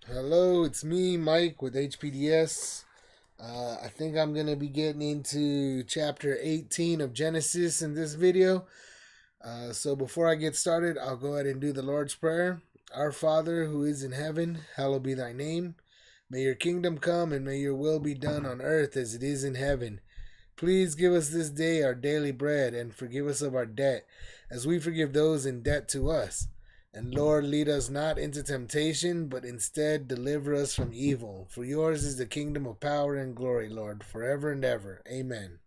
Hello, it's me, Mike, with HPDS. I think I'm going to be getting into chapter 18 of Genesis in this video. So before I get started, I'll go ahead and do the Lord's Prayer. Our Father, who is in heaven, hallowed be thy name. May your kingdom come and may your will be done on earth as it is in heaven. Please give us this day our daily bread and forgive us of our debt as we forgive those in debt to us. And Lord, lead us not into temptation, but instead deliver us from evil. For yours is the kingdom of power and glory, Lord, forever and ever. Amen.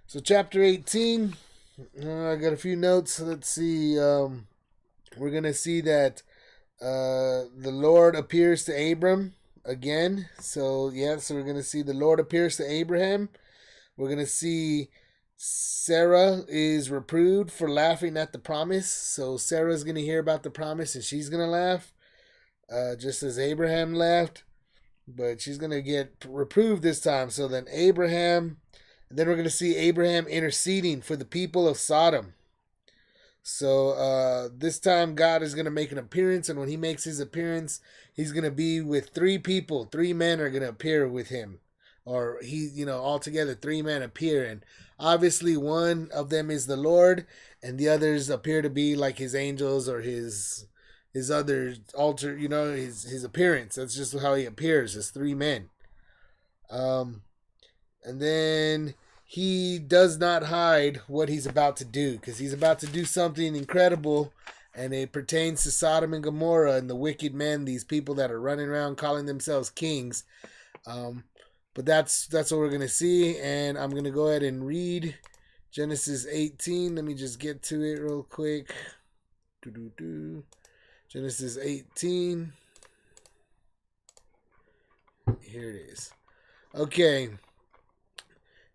So, chapter 18, I got a few notes. Let's see. We're going to see that the Lord appears to Abram again. So we're going to see the Lord appears to Abraham. We're going to see Sarah is reproved for laughing at the promise. So Sarah's going to hear about the promise and she's going to laugh, just as Abraham laughed. But she's going to get reproved this time. So then then we're going to see Abraham interceding for the people of Sodom. So this time God is going to make an appearance, and when he makes his appearance, he's going to be with three people. Three men are going to appear with him. Or altogether three men appear, and obviously one of them is the Lord, and the others appear to be like his angels or his other alter, his appearance. That's just how he appears, as three men. And then he does not hide what he's about to do, because he's about to do something incredible, and it pertains to Sodom and Gomorrah and the wicked men, these people that are running around calling themselves kings. But that's what we're going to see, and I'm going to go ahead and read Genesis 18. Let me just get to it real quick. Genesis 18. Here it is. Okay.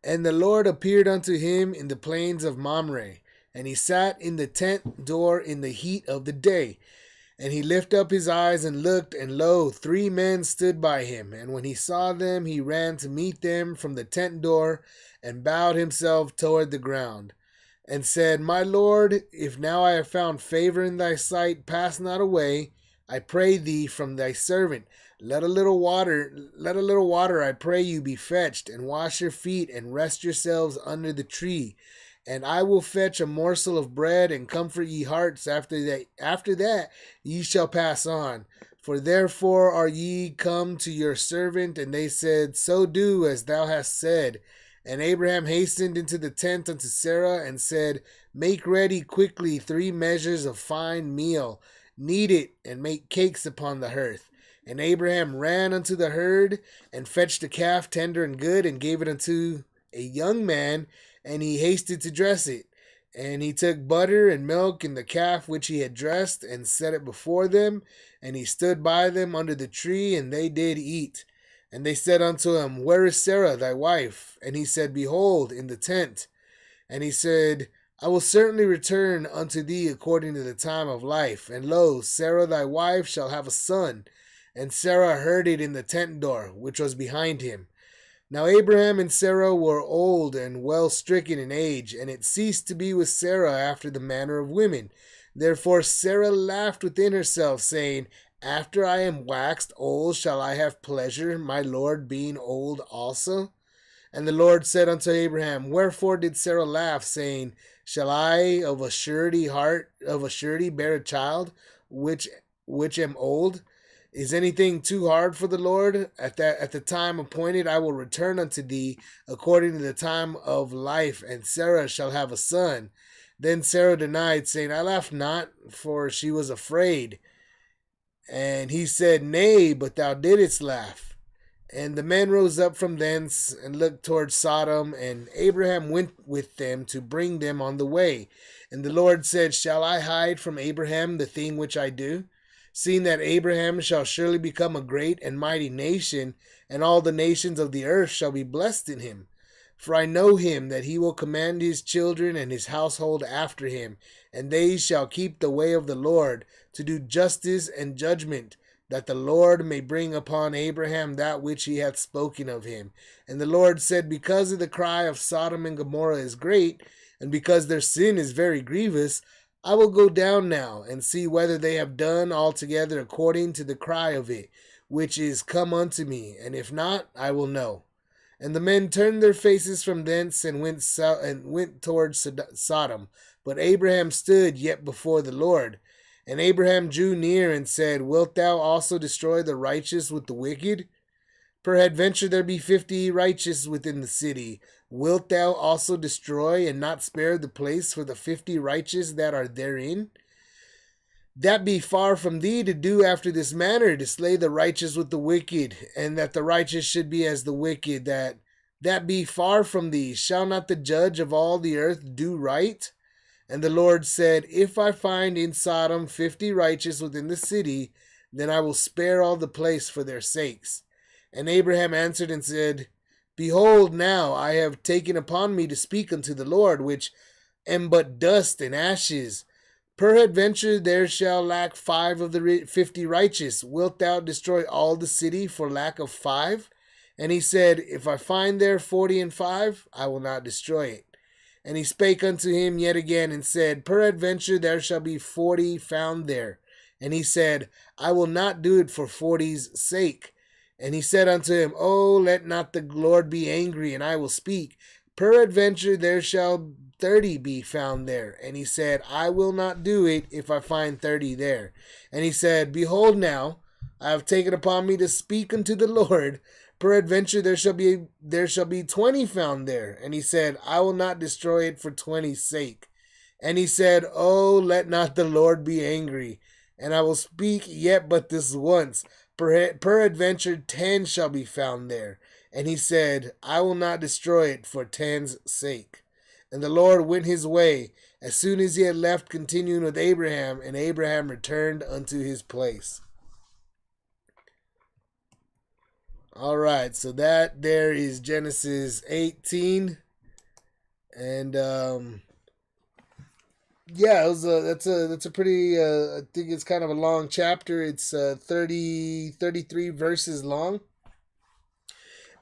And the Lord appeared unto him in the plains of Mamre, and he sat in the tent door in the heat of the day. And he lifted up his eyes and looked, and lo, three men stood by him. And when he saw them, he ran to meet them from the tent door, and bowed himself toward the ground, and said, My Lord, if now I have found favor in thy sight, pass not away, I pray thee, from thy servant. Let a little water, I pray you, be fetched, and wash your feet, and rest yourselves under the tree. And I will fetch a morsel of bread and comfort ye hearts. After that ye shall pass on. For therefore are ye come to your servant. And they said, So do as thou hast said. And Abraham hastened into the tent unto Sarah and said, Make ready quickly 3 measures of fine meal, knead it, and make cakes upon the hearth. And Abraham ran unto the herd, and fetched a calf tender and good, and gave it unto a young man, and he hasted to dress it. And he took butter and milk and the calf which he had dressed, and set it before them. And he stood by them under the tree, and they did eat. And they said unto him, Where is Sarah thy wife? And he said, Behold, in the tent. And he said, I will certainly return unto thee according to the time of life. And lo, Sarah thy wife shall have a son. And Sarah heard it in the tent door, which was behind him. Now Abraham and Sarah were old and well stricken in age, and it ceased to be with Sarah after the manner of women. Therefore Sarah laughed within herself, saying, After I am waxed old shall I have pleasure, my Lord being old also? And the Lord said unto Abraham, Wherefore did Sarah laugh, saying, Shall I of a surety bear a child, which am old? Is anything too hard for the Lord? At the time appointed I will return unto thee according to the time of life, and Sarah shall have a son. Then Sarah denied, saying, I laughed not, for she was afraid. And he said, Nay, but thou didst laugh. And the men rose up from thence, and looked toward Sodom, and Abraham went with them to bring them on the way. And the Lord said, Shall I hide from Abraham the thing which I do? Seeing that Abraham shall surely become a great and mighty nation, and all the nations of the earth shall be blessed in him. For I know him, that he will command his children and his household after him, and they shall keep the way of the Lord, to do justice and judgment, that the Lord may bring upon Abraham that which he hath spoken of him. And the Lord said, Because of the cry of Sodom and Gomorrah is great, and because their sin is very grievous, I will go down now and see whether they have done altogether according to the cry of it, which is come unto me, and if not, I will know. And the men turned their faces from thence and went towards Sodom. But Abraham stood yet before the Lord. And Abraham drew near and said, Wilt thou also destroy the righteous with the wicked? Peradventure there be 50 righteous within the city. Wilt thou also destroy and not spare the place for the 50 righteous that are therein? That be far from thee to do after this manner, to slay the righteous with the wicked, and that the righteous should be as the wicked, that be far from thee. Shall not the judge of all the earth do right? And the Lord said, If I find in Sodom 50 righteous within the city, then I will spare all the place for their sakes. And Abraham answered and said, Behold, now I have taken upon me to speak unto the Lord, which am but dust and ashes. Peradventure there shall lack 5 of the 50 righteous. Wilt thou destroy all the city for lack of 5? And he said, If I find there 40 and 5, I will not destroy it. And he spake unto him yet again and said, Peradventure there shall be 40 found there. And he said, I will not do it for 40's sake. And he said unto him, Oh, let not the Lord be angry, and I will speak. Peradventure there shall 30 be found there. And he said, I will not do it if I find 30 there. And he said, Behold now, I have taken upon me to speak unto the Lord. Peradventure there shall be 20 found there. And he said, I will not destroy it for 20's sake. And he said, Oh, let not the Lord be angry, and I will speak yet but this once. Peradventure 10 shall be found there. And he said, I will not destroy it for 10's sake. And the Lord went his way, as soon as he had left continuing with Abraham, and Abraham returned unto his place. All right, so that there is Genesis 18. And yeah, that's a pretty I think it's kind of a long chapter. It's 33 verses long.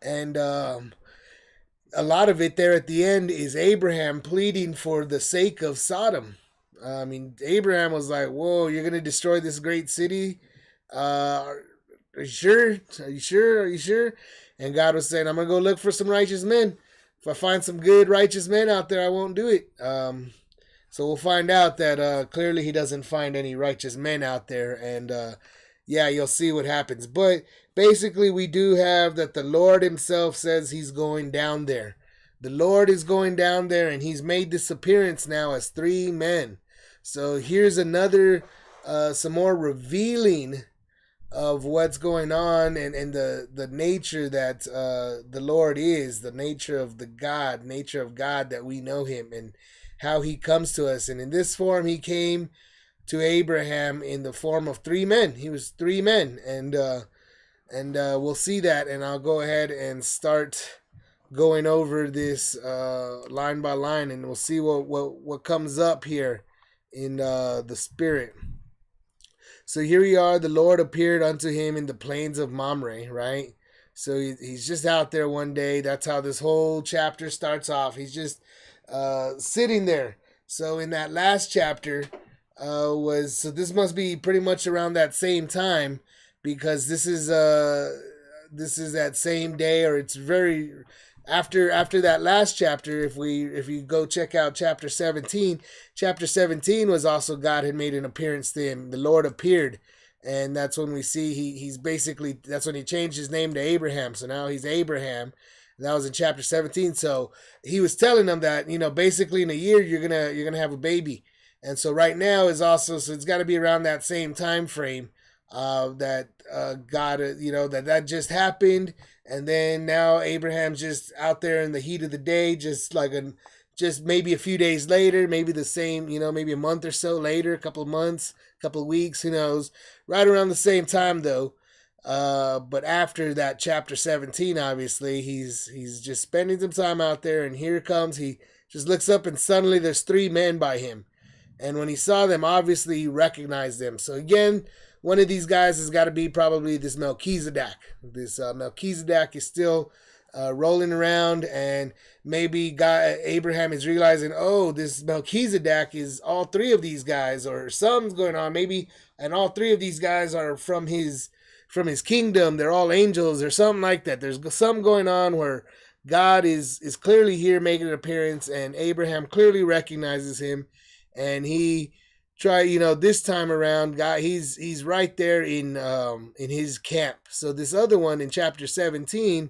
And a lot of it there at the end is Abraham pleading for the sake of Sodom. I mean, Abraham was like, whoa, you're going to destroy this great city? Are you sure? Are you sure? Are you sure? And God was saying, I'm going to go look for some righteous men. If I find some good righteous men out there, I won't do it. So we'll find out that clearly he doesn't find any righteous men out there. And yeah, you'll see what happens. But basically, we do have that the Lord himself says he's going down there. The Lord is going down there, and he's made this appearance now as 3 men. So here's another, some more revealing of what's going on, and the nature that the Lord is, the nature of nature of God that we know him, and how he comes to us. And in this form, he came to Abraham in the form of 3 men. He was 3 men, and we'll see that. And I'll go ahead and start going over this line by line, and we'll see what comes up here in the spirit. So here we are. The Lord appeared unto him in the plains of Mamre, right? So he's just out there one day. That's how this whole chapter starts off. He's just sitting there. So in that last chapter so this must be pretty much around that same time, because this is that same day, or it's very after that last chapter. If you go check out chapter 17 was also God had made an appearance to him. The Lord appeared, and that's when we see he's basically, that's when he changed his name to Abraham. So now he's Abraham. That was in chapter 17. So he was telling them that, basically in a year you're gonna have a baby. And so right now is also, so it's got to be around that same time frame that God, that just happened. And then now Abraham's just out there in the heat of the day, just maybe a few days later, maybe the same, maybe a month or so later, a couple of months, a couple of weeks, who knows, right around the same time though. But after that chapter 17, obviously he's just spending some time out there, and here comes, he just looks up, and suddenly there's 3 men by him. And when he saw them, obviously he recognized them. So again, one of these guys has got to be probably this Melchizedek. This Melchizedek is still rolling around, and maybe Abraham is realizing, oh, this Melchizedek is all three of these guys, or something's going on, maybe, and all three of these guys are from his kingdom. They're all angels or something like that. There's something going on where God is clearly here making an appearance, and Abraham clearly recognizes him, and he this time around, God, he's right there in his camp. So this other one in chapter 17,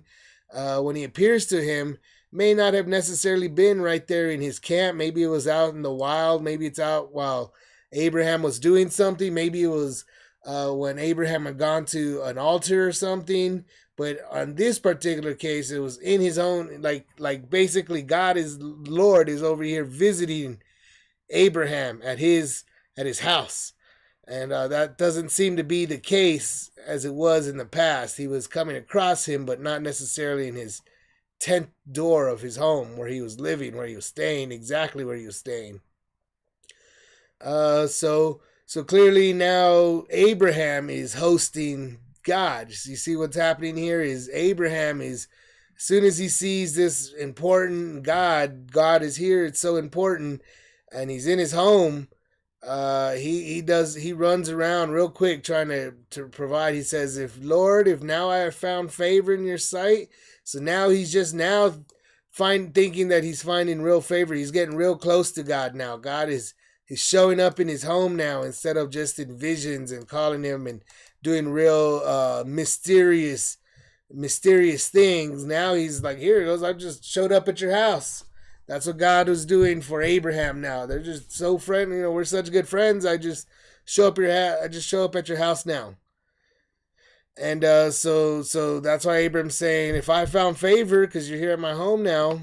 when he appears to him, may not have necessarily been right there in his camp. Maybe it was out in the wild. Maybe it's out while Abraham was doing something. Maybe it was when Abraham had gone to an altar or something. But on this particular case, it was in his own, like basically God is Lord is over here visiting Abraham at his house. And that doesn't seem to be the case as it was in the past. He was coming across him, but not necessarily in his tent door of his home where he was living, where he was staying, exactly where he was staying. So clearly now Abraham is hosting God. You see what's happening here is Abraham is, as soon as he sees this important God is here, it's so important, and he's in his home. He runs around real quick trying to provide. He says, if Lord, if now I have found favor in your sight. So now he's just now thinking that he's finding real favor. He's getting real close to God now. God is showing up in his home now, instead of just in visions and calling him and doing real mysterious things. Now he's like, here it goes, I just showed up at your house. That's what God was doing for Abraham now. They're just so friendly. We're such good friends. I just show up at your house now. And so that's why Abram's saying, if I found favor, because you're here at my home now,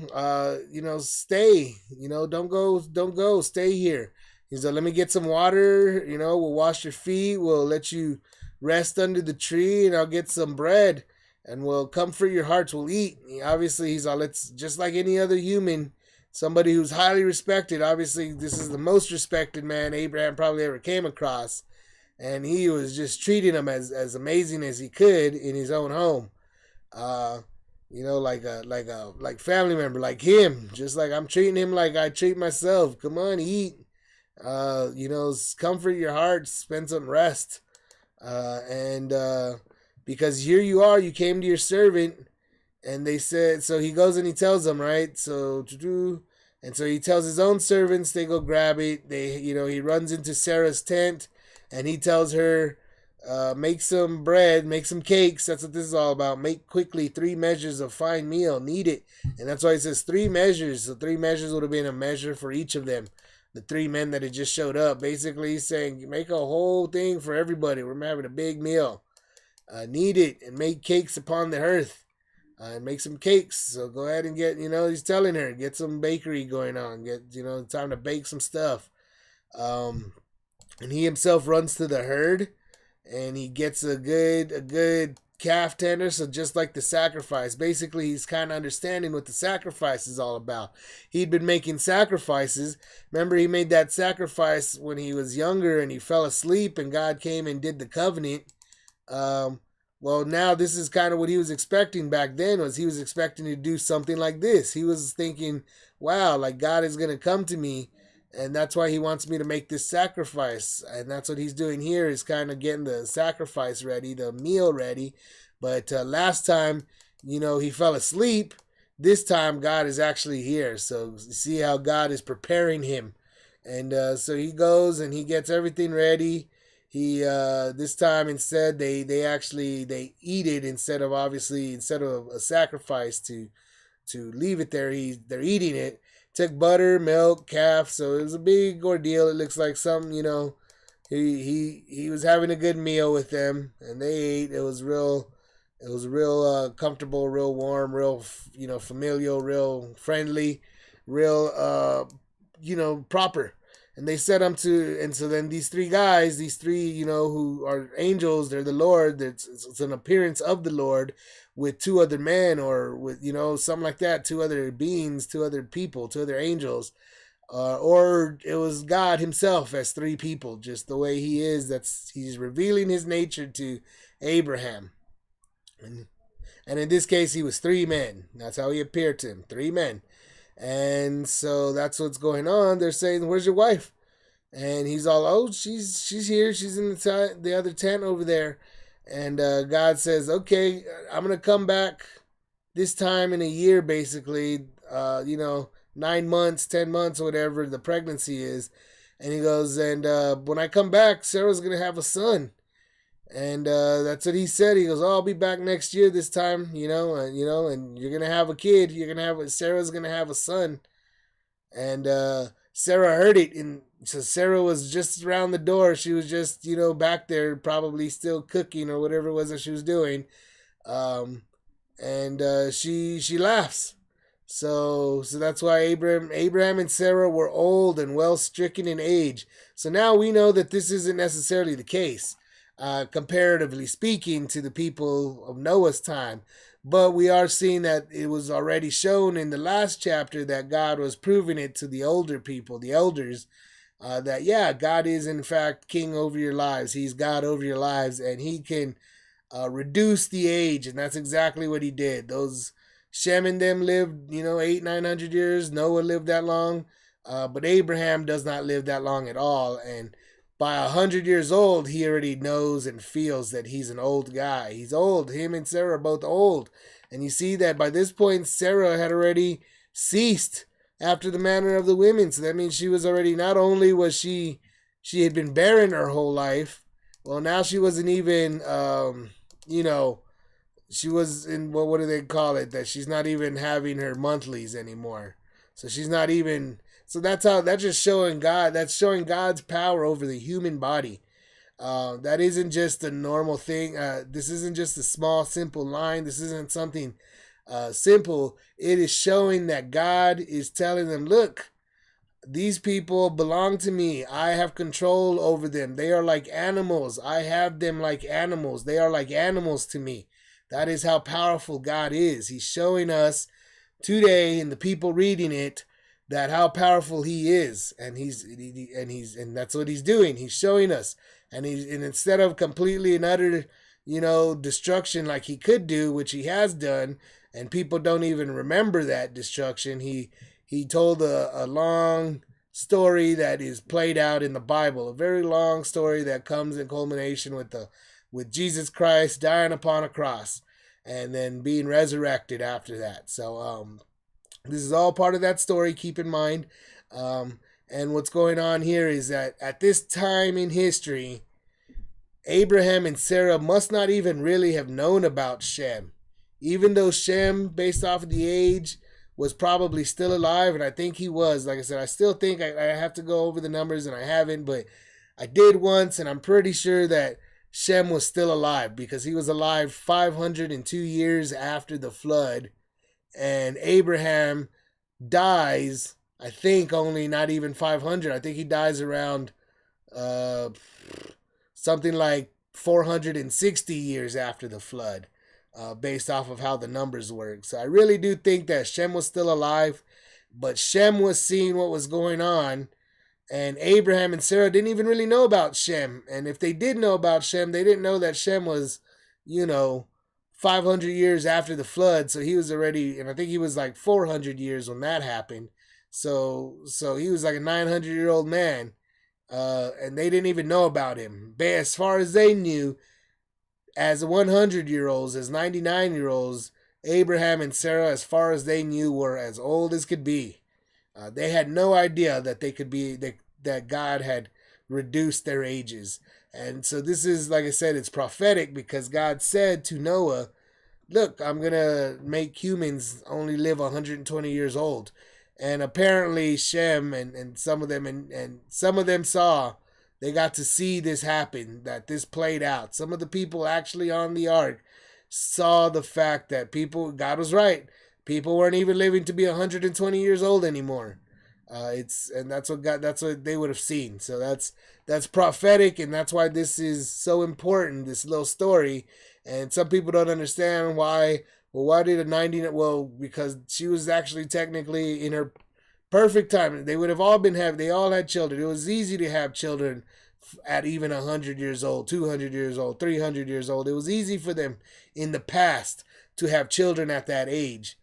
stay. Don't go. Stay here. He said, let me get some water. We'll wash your feet. We'll let you rest under the tree, and I'll get some bread, and we'll comfort your hearts. We'll eat. Obviously, he's all, it's just like any other human. Somebody who's highly respected. Obviously, this is the most respected man Abraham probably ever came across. And he was just treating him as amazing as he could in his own home. Like family member, like him. Just like I'm treating him like I treat myself. Come on, eat. Comfort your heart, spend some rest. Because here you are, you came to your servant. And they said, so he goes and he tells them, right? And so he tells his own servants, they go grab it. He runs into Sarah's tent, and he tells her, make some bread, make some cakes. That's what this is all about. Make quickly 3 measures of fine meal, knead it. And that's why he says 3 measures. So 3 measures would have been a measure for each of them. The 3 men that had just showed up. Basically, he's saying, make a whole thing for everybody. We're having a big meal. Knead it and make cakes upon the hearth. And make some cakes. So go ahead and get, he's telling her, get some bakery going on. Get, time to bake some stuff. And he himself runs to the herd, and he gets a good calf tender. So just like the sacrifice, basically he's kind of understanding what the sacrifice is all about. He'd been making sacrifices. Remember, he made that sacrifice when he was younger, and he fell asleep, and God came and did the covenant. Well, now this is kind of what he was expecting back then. He was expecting to do something like this. He was thinking, wow, like God is going to come to me, and that's why he wants me to make this sacrifice. And that's what he's doing here, is kind of getting the sacrifice ready, the meal ready. But last time, he fell asleep. This time God is actually here. So see how God is preparing him. And so he goes and he gets everything ready. He this time instead they eat it instead of a sacrifice to leave it there. They're eating it. Took butter, milk, calf, so it was a big ordeal. It looks like something, he was having a good meal with them, and they ate. It was real comfortable, real warm, real familial, real friendly, real proper. And they said and so then these 3 guys, who are angels, they're the Lord. It's an appearance of the Lord with 2 other men, or with, something like that, 2 other beings, 2 other people, 2 other angels. Or it was God himself as 3 people, just the way he is. He's revealing his nature to Abraham. And in this case, he was 3 men. That's how he appeared to him, 3 men. And so that's what's going on. They're saying, "Where's your wife?" And he's all, "Oh, she's here. She's in the other tent over there." And God says, "Okay, I'm gonna come back this time in a year, basically. 9 months, 10 months, or whatever the pregnancy is." And he goes, "And when I come back, Sarah's gonna have a son." And that's what he said. He goes, "Oh, I'll be back next year this time, and you're gonna have a kid. Sarah's gonna have a son." And Sarah heard it, and so Sarah was just around the door. She was just, back there, probably still cooking or whatever it was that she was doing. Um, and she laughs. So that's why Abraham and Sarah were old and well stricken in age. So now we know that this isn't necessarily the case, comparatively speaking, to the people of Noah's time. But we are seeing that it was already shown in the last chapter that God was proving it to the older people, the elders, that yeah, God is in fact king over your lives. He's God over your lives, and he can reduce the age, and that's exactly what he did. Those Shem and them lived, 800-900 years. Noah lived that long, but Abraham does not live that long at all. And by 100 years old, he already knows and feels that he's an old guy. He's old. Him and Sarah are both old, and you see that by this point, Sarah had already ceased after the manner of the women. So that means she was already, not only was she had been barren her whole life. Well, now she wasn't even, she was in, what do they call it? That she's not even having her monthlies anymore. So she's not even. So that's just showing God. That's showing God's power over the human body. That isn't just a normal thing. This isn't just a small, simple line. This isn't something simple. It is showing that God is telling them, "Look, these people belong to me. I have control over them. They are like animals. I have them like animals. They are like animals to me." That is how powerful God is. He's showing us today, and the people reading it, that how powerful he is, and and that's what he's doing. He's showing us, and instead of completely and utter, destruction like he could do, which he has done, and people don't even remember that destruction. He told a long story that is played out in the Bible, a very long story that comes in culmination with Jesus Christ dying upon a cross and then being resurrected after that. So this is all part of that story, keep in mind. And what's going on here is that at this time in history, Abraham and Sarah must not even really have known about Shem. Even though Shem, based off of the age, was probably still alive, and I think he was. Like I said, I still think I have to go over the numbers, and I haven't, but I did once, and I'm pretty sure that Shem was still alive, because he was alive 502 years after the flood, and Abraham dies, I think, only not even 500. I think he dies around something like 460 years after the flood, based off of how the numbers work. So I really do think that Shem was still alive, but Shem was seeing what was going on, and Abraham and Sarah didn't even really know about Shem. And if they did know about Shem, they didn't know that Shem was, 500 years after the flood. So he was already, and I think he was like 400 years when that happened. So he was like a 900-year-old man, and they didn't even know about him. But as far as they knew, as 100-year-olds, as 99-year-olds, Abraham and Sarah, as far as they knew, were as old as could be. They had no idea that they could be, that God had reduced their ages. And so this is, like I said, it's prophetic, because God said to Noah, "Look, I'm going to make humans only live 120 years old." And apparently Shem and some of them, and some of them saw, they got to see this happen, that this played out. Some of the people actually on the ark saw the fact that God was right. People weren't even living to be 120 years old anymore. That's what they would have seen. So that's prophetic, and that's why this is so important, this little story. And some people don't understand why. Well, why did a 90? Well, because she was actually technically in her perfect time. They would have all they all had children. It was easy to have children at even 100 years old, 200 years old, 300 years old. It was easy for them in the past to have children at that age.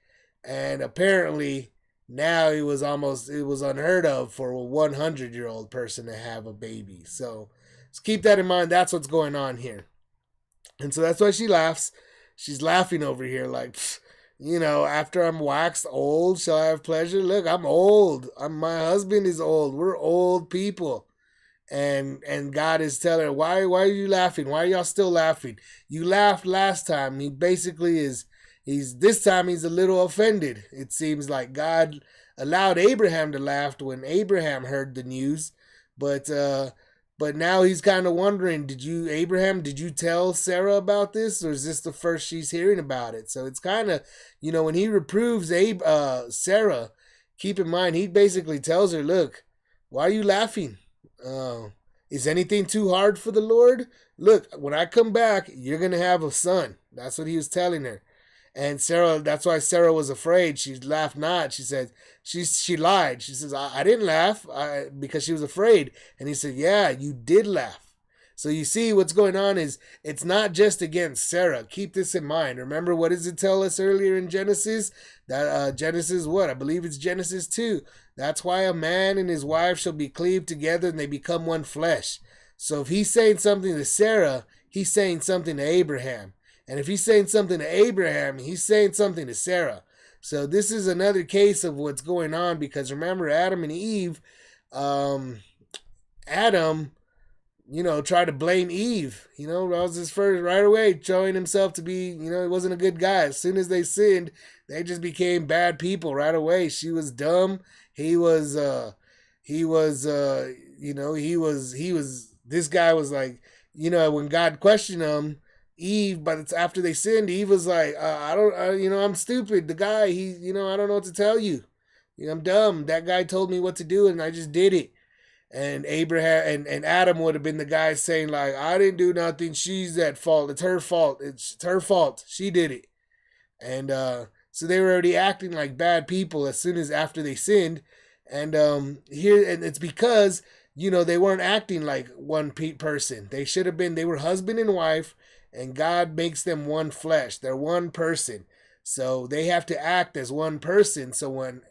And apparently now it was unheard of for a 100-year-old person to have a baby. So let's keep that in mind. That's what's going on here. And so that's why she laughs. She's laughing over here like, after I'm waxed old, shall I have pleasure? Look, I'm old. My husband is old. We're old people. And God is telling her, why are you laughing? Why are y'all still laughing? You laughed last time. He basically he's this time he's a little offended. It seems like God allowed Abraham to laugh when Abraham heard the news, but now he's kind of wondering, did you tell Sarah about this, or is this the first she's hearing about it? So it's kind of, when he reproves Sarah, keep in mind, he basically tells her, look, why are you laughing? Is anything too hard for the Lord? Look, when I come back, you're going to have a son. That's what he was telling her. And Sarah, that's why Sarah was afraid. She laughed not. She said, she lied. She says, I didn't laugh because she was afraid. And he said, yeah, you did laugh. So you see what's going on is it's not just against Sarah. Keep this in mind. Remember, what does it tell us earlier in Genesis? That Genesis what? I believe it's Genesis 2. That's why a man and his wife shall be cleaved together and they become one flesh. So if he's saying something to Sarah, he's saying something to Abraham. And if he's saying something to Abraham, he's saying something to Sarah. So this is another case of what's going on, because remember, Adam and Eve, Adam, tried to blame Eve. That was his first, right away, showing himself to be, he wasn't a good guy. As soon as they sinned, they just became bad people right away. She was dumb. This guy was like, when God questioned him, Eve, but after they sinned, Eve was like, I'm stupid. The guy, I don't know what to tell you. I'm dumb. That guy told me what to do and I just did it. And Abraham and Adam would have been the guy saying like, I didn't do nothing. She's at fault. It's her fault. It's her fault. She did it. And so they were already acting like bad people as soon as after they sinned. And it's because, they weren't acting like one person. They were husband and wife, and God makes them one flesh. They're one person. So they have to act as one person. So when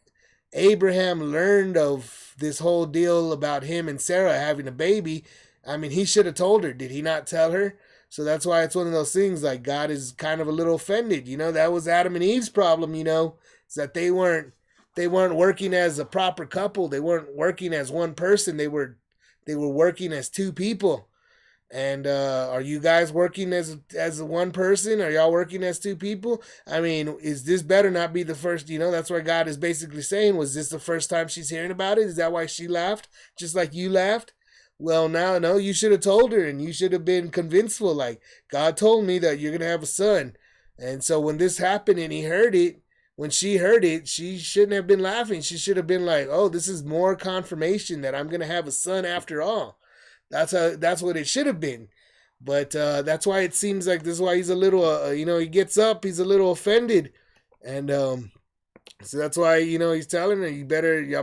Abraham learned of this whole deal about him and Sarah having a baby, he should have told her. Did he not tell her? So that's why it's one of those things like God is kind of a little offended. That was Adam and Eve's problem, is that they weren't working as a proper couple. They weren't working as one person. They were working as two people. And are you guys working as one person? Are y'all working as two people? Is this better not be the first? That's why God is basically saying, was this the first time she's hearing about it? Is that why she laughed? Just like you laughed? Well, now, no, you should have told her, and you should have been convinceful. Like, God told me that you're going to have a son. And so when this happened and when she heard it, she shouldn't have been laughing. She should have been like, oh, this is more confirmation that I'm going to have a son after all. That's what it should have been. But that's why it seems like this is why he's a little, he gets up, he's a little offended. And so that's why, he's telling her, y'all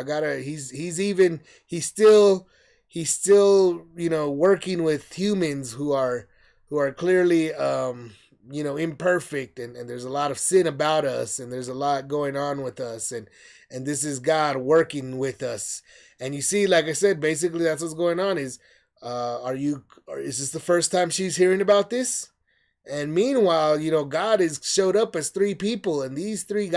gotta, he's still, working with humans who are clearly, imperfect, and there's a lot of sin about us, and there's a lot going on with us, and this is God working with us. And you see, like I said, basically that's what's going on is, is this the first time she's hearing about this? And meanwhile, God has showed up as three people, and these three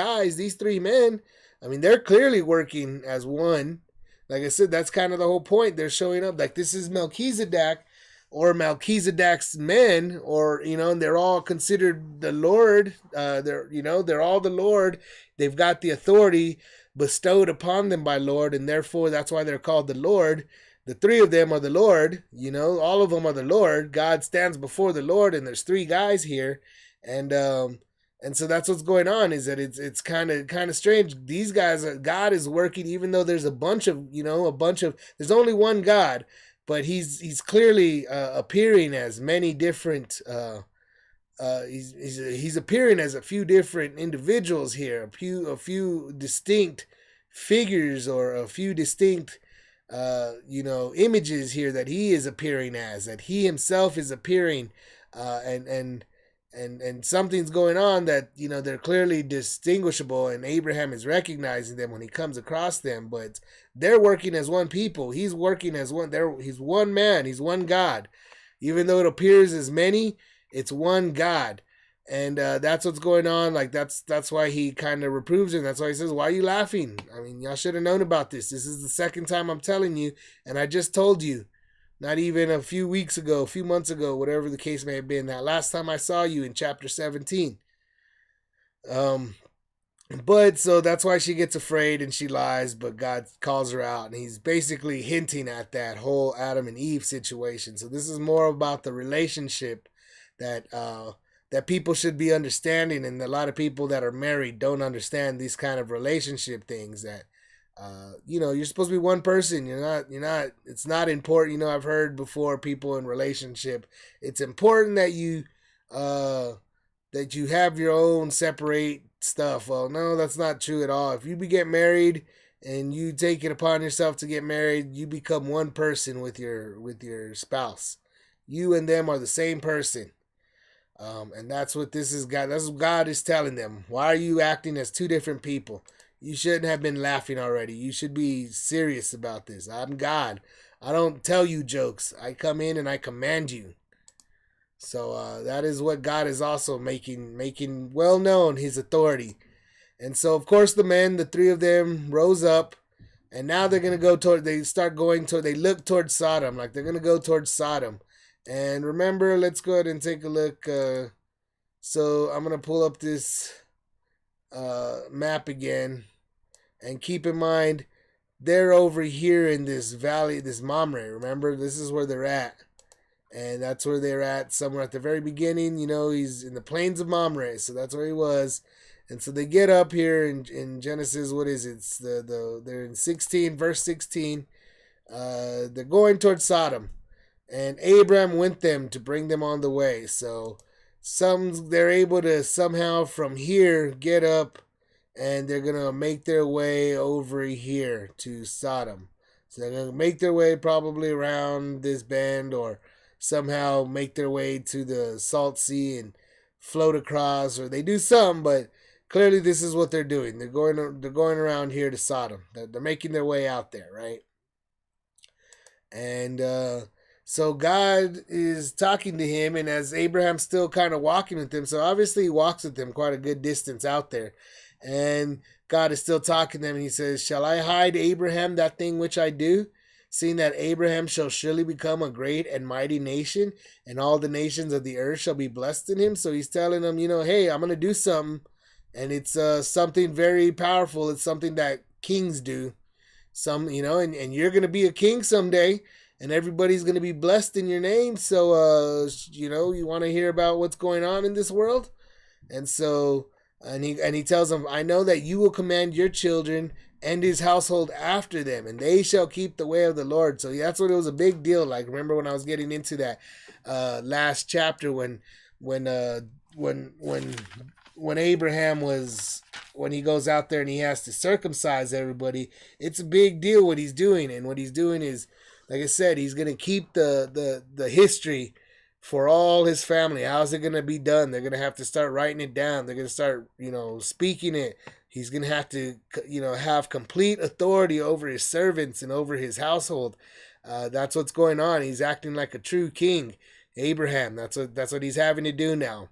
men, they're clearly working as one. Like I said, that's kind of the whole point. They're showing up like this is Melchizedek, or Melchizedek's men, or, and they're all considered the Lord. They're all the Lord. They've got the authority bestowed upon them by Lord, and therefore that's why they're called the Lord. The three of them are the Lord, all of them are the Lord. God stands before the Lord, and there's three guys here, and so that's what's going on, is that it's kind of strange. These guys, God is working, even though there's a bunch of, there's only one God, but he's clearly appearing as many different. He's appearing as a few different individuals here, a few distinct figures, or a few distinct images here that he is appearing as, that he himself is appearing, and something's going on that they're clearly distinguishable, and Abraham is recognizing them when he comes across them. But they're working as one people. He's working as one. He's one man. He's one God. Even though it appears as many, it's one God. And that's what's going on. Like that's why he kind of reproves him. That's why he says, "Why are you laughing? I mean, y'all should have known about this. This is the second time I'm telling you, and I just told you, not even a few weeks ago, a few months ago, whatever the case may have been. That last time I saw you in chapter 17." But so that's why she gets afraid and she lies, but God calls her out, and he's basically hinting at that whole Adam and Eve situation. So this is more about the relationship that that people should be understanding, and a lot of people that are married don't understand these kind of relationship things. That you're supposed to be one person. You're not. It's not important. I've heard before people in relationship. It's important that you have your own separate stuff. Well, no, that's not true at all. If you get married and you take it upon yourself to get married, you become one person with your spouse. You and them are the same person. And that's what this is God. That's what God is telling them. Why are you acting as two different people? You shouldn't have been laughing already. You should be serious about this. I'm God. I don't tell you jokes. I come in and I command you. So that is what God is also making well known, his authority. And so of course the three of them rose up, and now they're gonna they look towards Sodom, like they're gonna go towards Sodom. And remember, let's go ahead and take a look. So I'm gonna pull up this map again, and keep in mind they're over here in this valley, this Mamre. Remember, this is where they're at. And that's where they're at, somewhere at the very beginning. He's in the plains of Mamre, so that's where he was. And so they get up here in Genesis. What is it? It's they're in 16, verse 16. They're going towards Sodom, and Abraham went them to bring them on the way. So they're able to somehow from here get up, and they're gonna make their way over here to Sodom. So they're gonna make their way probably around this bend, or somehow make their way to the Salt Sea and float across, or they do something. But clearly this is what they're doing. They're going around here to Sodom. They're making their way out there, right? And so God is talking to him, and as Abraham's still kind of walking with him, so obviously he walks with them quite a good distance out there, and God is still talking to them, and he says, "Shall I hide Abraham that thing which I do? Seeing that Abraham shall surely become a great and mighty nation, and all the nations of the earth shall be blessed in him." So he's telling them, hey, I'm going to do something, and it's something very powerful. It's something that kings do. And you're going to be a king someday, and everybody's going to be blessed in your name. So, you want to hear about what's going on in this world? And so, and he tells them, "I know that you will command your children and his household after them, and they shall keep the way of the Lord." So that's what it was a big deal. Like, remember when I was getting into that last chapter when Abraham when he goes out there and he has to circumcise everybody. It's a big deal what he's doing, and what he's doing is, like I said, he's gonna keep the history for all his family. How's it gonna be done? They're gonna have to start writing it down. They're gonna start speaking it. He's going to have to, have complete authority over his servants and over his household. That's what's going on. He's acting like a true king, Abraham. That's what he's having to do now.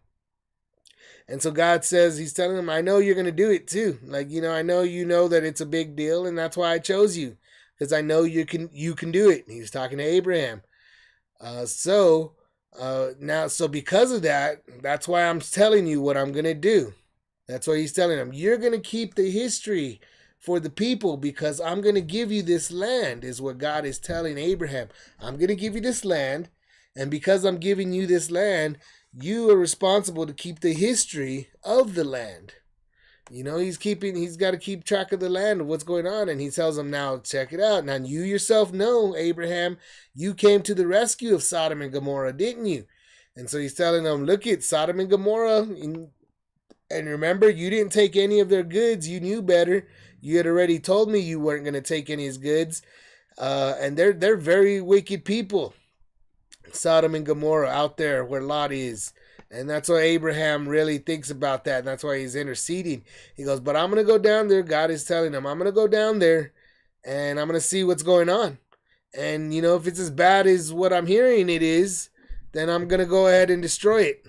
And so God says, he's telling him, "I know you're going to do it too. Like, I know that it's a big deal, and that's why I chose you, because I know you can do it." And he's talking to Abraham. So because of that, that's why I'm telling you what I'm going to do. That's why he's telling them, you're going to keep the history for the people, because I'm going to give you this land, is what God is telling Abraham. I'm going to give you this land, and because I'm giving you this land, you are responsible to keep the history of the land. He's got to keep track of the land, of what's going on, and he tells them, now check it out. Now you yourself know, Abraham, you came to the rescue of Sodom and Gomorrah, didn't you? And so he's telling them, look at Sodom and Gomorrah, and remember, you didn't take any of their goods. You knew better. You had already told me you weren't going to take any of his goods. And they're very wicked people. Sodom and Gomorrah out there where Lot is. And that's why Abraham really thinks about that. And that's why he's interceding. He goes, but I'm going to go down there. God is telling him, I'm going to go down there and I'm going to see what's going on. And, if it's as bad as what I'm hearing it is, then I'm going to go ahead and destroy it.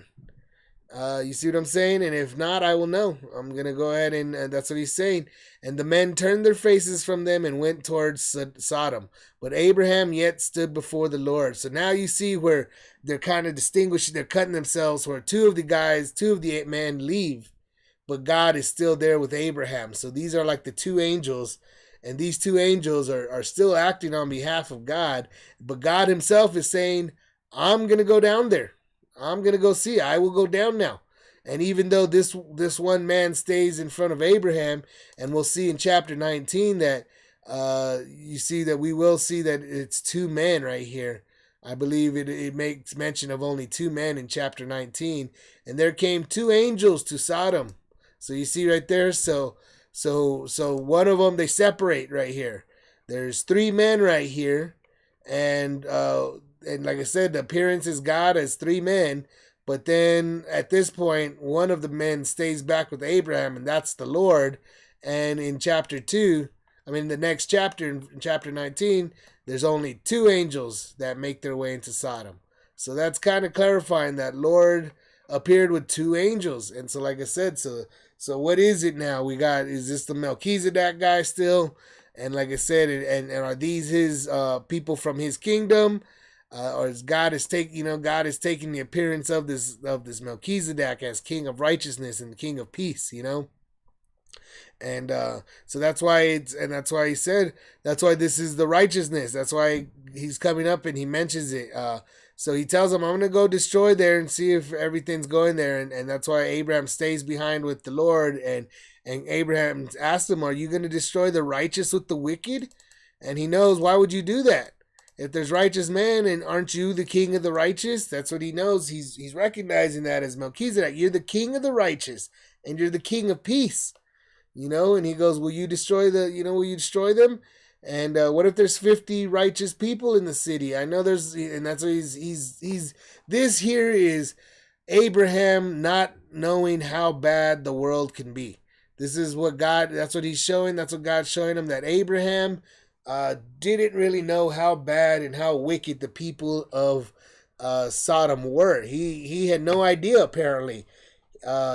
You see what I'm saying? And if not, I will know. I'm going to go ahead and that's what he's saying. And the men turned their faces from them and went towards Sodom. But Abraham yet stood before the Lord. So now you see where they're kind of distinguishing, they're cutting themselves, where two of the men leave, but God is still there with Abraham. So these are like the two angels. And these two angels are still acting on behalf of God. But God himself is saying, I'm going to go down there. I'm going to go see. I will go down now. And even though this one man stays in front of Abraham, and we'll see in chapter 19 that you see that we will see that it's two men right here. I believe it makes mention of only two men in chapter 19. And there came two angels to Sodom. So you see right there. So one of them, they separate right here. There's three men right here. And like I said, the appearance is God as three men. But then at this point, one of the men stays back with Abraham, and that's the Lord. And in chapter 2, the next chapter, in chapter 19, there's only two angels that make their way into Sodom. So that's kind of clarifying that Lord appeared with two angels. And so, like I said, so what is it now? We got, is this the Melchizedek guy still? And like I said, and are these his people from his kingdom? Or is God is taking the appearance of this Melchizedek as king of righteousness and king of peace, And so that's why that's why he said, that's why this is the righteousness. That's why he's coming up and he mentions it. So he tells him, I'm going to go destroy there and see if everything's going there. And that's why Abraham stays behind with the Lord. And Abraham asks him, are you going to destroy the righteous with the wicked? And he knows, why would you do that? If there's righteous men, and aren't you the king of the righteous? That's what he knows. He's recognizing that as Melchizedek. You're the king of the righteous, and you're the king of peace. And he goes, will you destroy them? And what if there's 50 righteous people in the city? I know and that's what he's this here is Abraham not knowing how bad the world can be. That's what he's showing. That's what God's showing him, that Abraham didn't really know how bad and how wicked the people of Sodom were. He had no idea, apparently.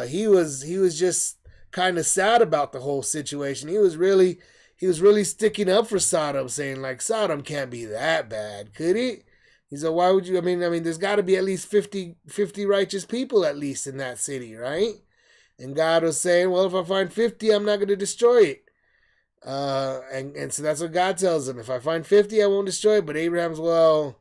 He was just kind of sad about the whole situation. He was really sticking up for Sodom, saying like, Sodom can't be that bad, could it? He said, why would you? I mean, there's got to be at least 50 righteous people at least in that city, right? And God was saying, well, if I find 50, I'm not going to destroy it. And so that's what God tells him. If I find 50, I won't destroy it. But Abraham's, well,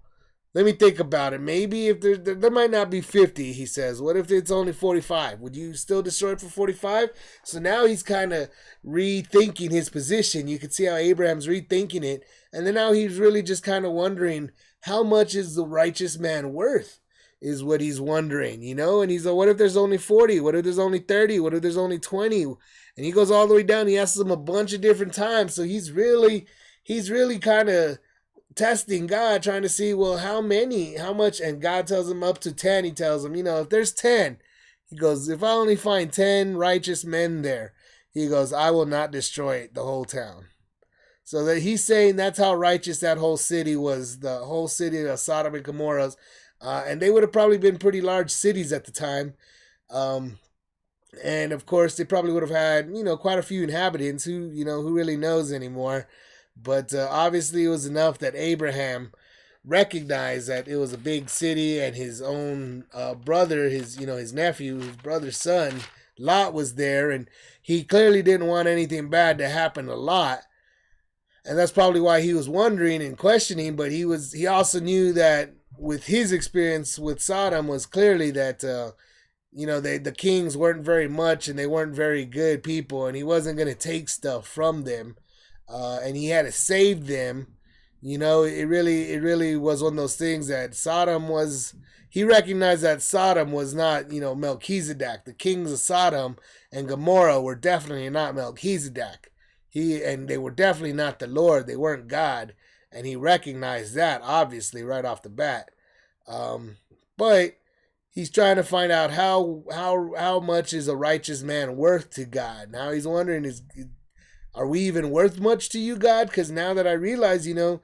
let me think about it. Maybe if there might not be 50, he says. What if it's only 45? Would you still destroy it for 45? So now he's kind of rethinking his position. You can see how Abraham's rethinking it. And then now he's really just kind of wondering, how much is the righteous man worth? Is what he's wondering, And he's like, what if there's only 40? What if there's only 30? What if there's only 20? And he goes all the way down. He asks him a bunch of different times. So he's really kind of testing God, trying to see, well, how much? And God tells him up to 10. He tells him, if there's 10, he goes, if I only find 10 righteous men there, he goes, I will not destroy the whole town. So that he's saying that's how righteous that whole city was, the whole city of Sodom and Gomorrah. And they would have probably been pretty large cities at the time. And of course, they probably would have had, quite a few inhabitants who really knows anymore. But obviously, it was enough that Abraham recognized that it was a big city, and his own brother, his nephew, his brother's son, Lot, was there. And he clearly didn't want anything bad to happen to Lot. And that's probably why he was wondering and questioning. But he also knew that with his experience with Sodom was clearly that, the kings weren't very much, and they weren't very good people, and he wasn't going to take stuff from them. And he had to save them. It really was one of those things that he recognized that Sodom was not, Melchizedek. The kings of Sodom and Gomorrah were definitely not Melchizedek. And they were definitely not the Lord. They weren't God. and he recognized that obviously right off the bat. But he's trying to find out how much is a righteous man worth to God. Now he's wondering, are we even worth much to you, God? Because now that I realize, you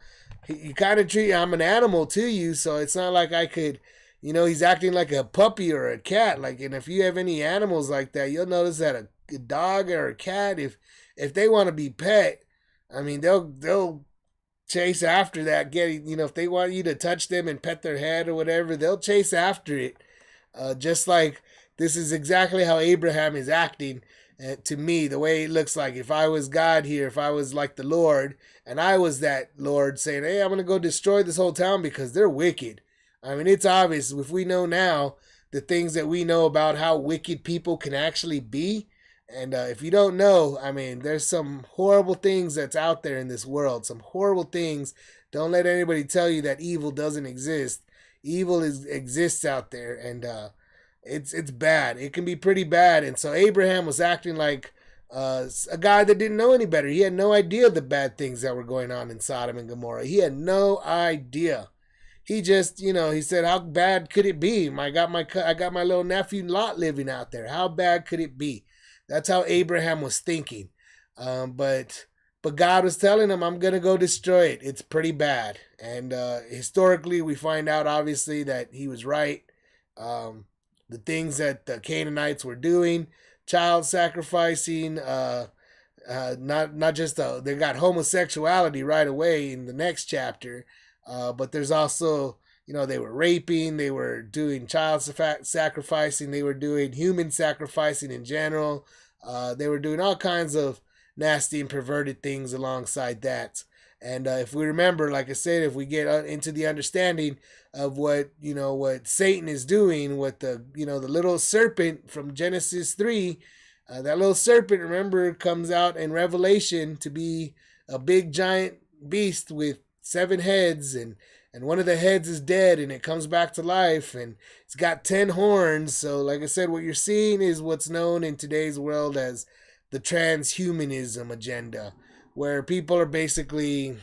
kind of treat, I'm an animal to you, so it's not like I could, he's acting like a puppy or a cat. Like, and if you have any animals like that, you'll notice that a dog or a cat, if they want to be pet, I mean, they'll chase after that. Getting, if they want you to touch them and pet their head or whatever, they'll chase after it. Just like this is exactly how Abraham is acting. To me, the way it looks like, if I was God here, if I was like the Lord, and I was that Lord saying, hey, I'm going to go destroy this whole town because they're wicked. I mean, it's obvious if we know now the things that we know about how wicked people can actually be. And if you don't know, I mean, there's some horrible things that's out there in this world, some horrible things. Don't let anybody tell you that evil doesn't exist. Evil exists out there, and it's bad. It can be pretty bad. And so Abraham was acting like a guy that didn't know any better. He had no idea the bad things that were going on in Sodom and Gomorrah. He had no idea. He just, he said, how bad could it be? I got my little nephew Lot living out there. How bad could it be? That's how Abraham was thinking. But God was telling him, I'm going to go destroy it. It's pretty bad. And historically, we find out, obviously, that he was right. The things that the Canaanites were doing, child sacrificing, not just they got homosexuality right away in the next chapter, but there's also, they were raping, they were doing child sacrificing, they were doing human sacrificing in general. They were doing all kinds of nasty and perverted things alongside that. And if we remember, like I said, if we get into the understanding of what Satan is doing with the little serpent from Genesis 3, that little serpent, remember, comes out in Revelation to be a big giant beast with 7 heads, and one of the heads is dead and it comes back to life, and it's got 10 horns. So like I said, what you're seeing is what's known in today's world as the transhumanism agenda, where people are basically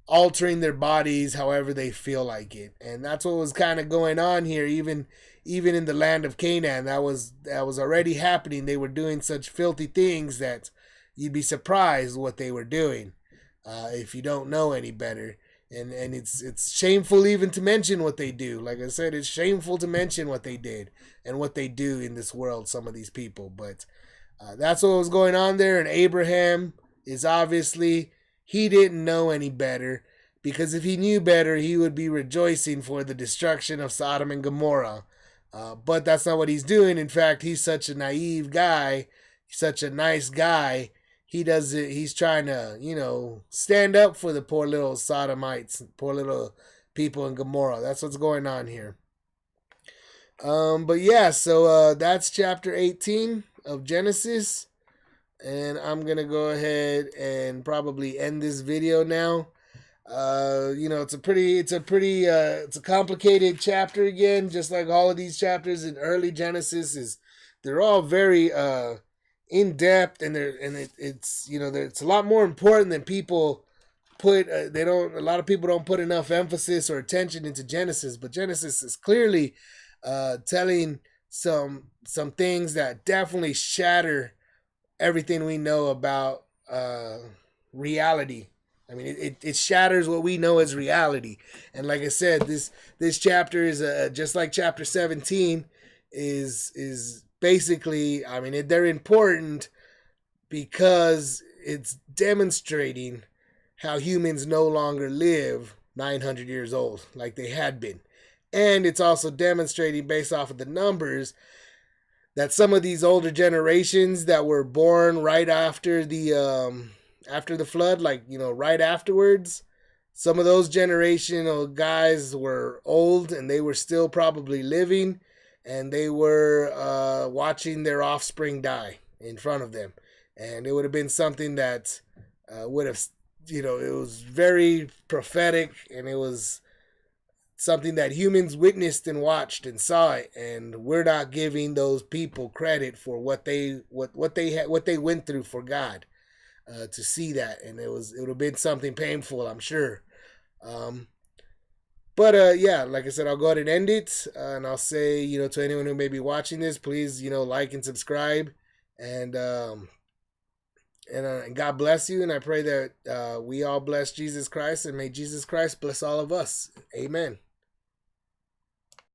altering their bodies however they feel like it. And that's what was kind of going on here, even in the land of Canaan. That was already happening. They were doing such filthy things that you'd be surprised what they were doing if you don't know any better. And it's shameful even to mention what they do. Like I said, it's shameful to mention what they did and what they do in this world, some of these people. But that's what was going on there. And Abraham is obviously, he didn't know any better, because if he knew better, he would be rejoicing for the destruction of Sodom and Gomorrah. But that's not what he's doing. In fact, he's such a naive guy, such a nice guy. He's trying to, stand up for the poor little Sodomites, poor little people in Gomorrah. That's what's going on here. But yeah, so that's chapter 18 of Genesis. And I'm going to go ahead and probably end this video now. It's a complicated chapter again, just like all of these chapters in early Genesis they're all very in depth, and it's a lot more important than people put. A lot of people don't put enough emphasis or attention into Genesis, but Genesis is clearly telling some things that definitely shatter everything we know about reality. I mean, it shatters what we know as reality. And like I said, this chapter is just like chapter 17 is basically, I mean, they're important because it's demonstrating how humans no longer live 900 years old like they had been. And it's also demonstrating, based off of the numbers, that some of these older generations that were born right after the flood, like, right afterwards, some of those generational guys were old and they were still probably living, and they were watching their offspring die in front of them. And it would have been something that would have, it was very prophetic, and it was something that humans witnessed and watched and saw it, and we're not giving those people credit for what they went through for God. to see that, and it would have been something painful, I'm sure. Um, but yeah, like I said, I'll go ahead and end it, and I'll say, to anyone who may be watching this, please, like and subscribe, and and God bless you, and I pray that we all bless Jesus Christ, and may Jesus Christ bless all of us. Amen.